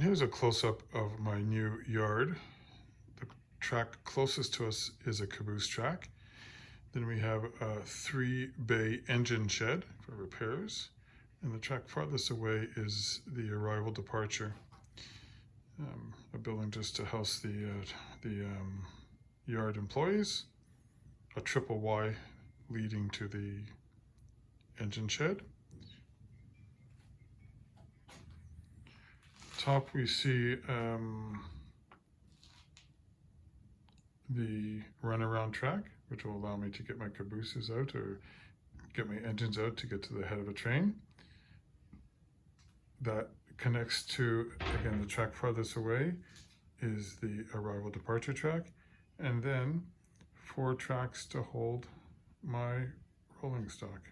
here's a close-up of my new yard. The track closest to us is a caboose track. Then we have a 3-bay engine shed for repairs. And the track farthest away is the arrival departure. A building just to house the yard employees. A triple Y leading to the engine shed. Top we see the runaround track, which will allow me to get my cabooses out or get my engines out to get to the head of a train. That connects to, again, the track farthest away is the arrival departure track, and then 4 tracks to hold my rolling stock.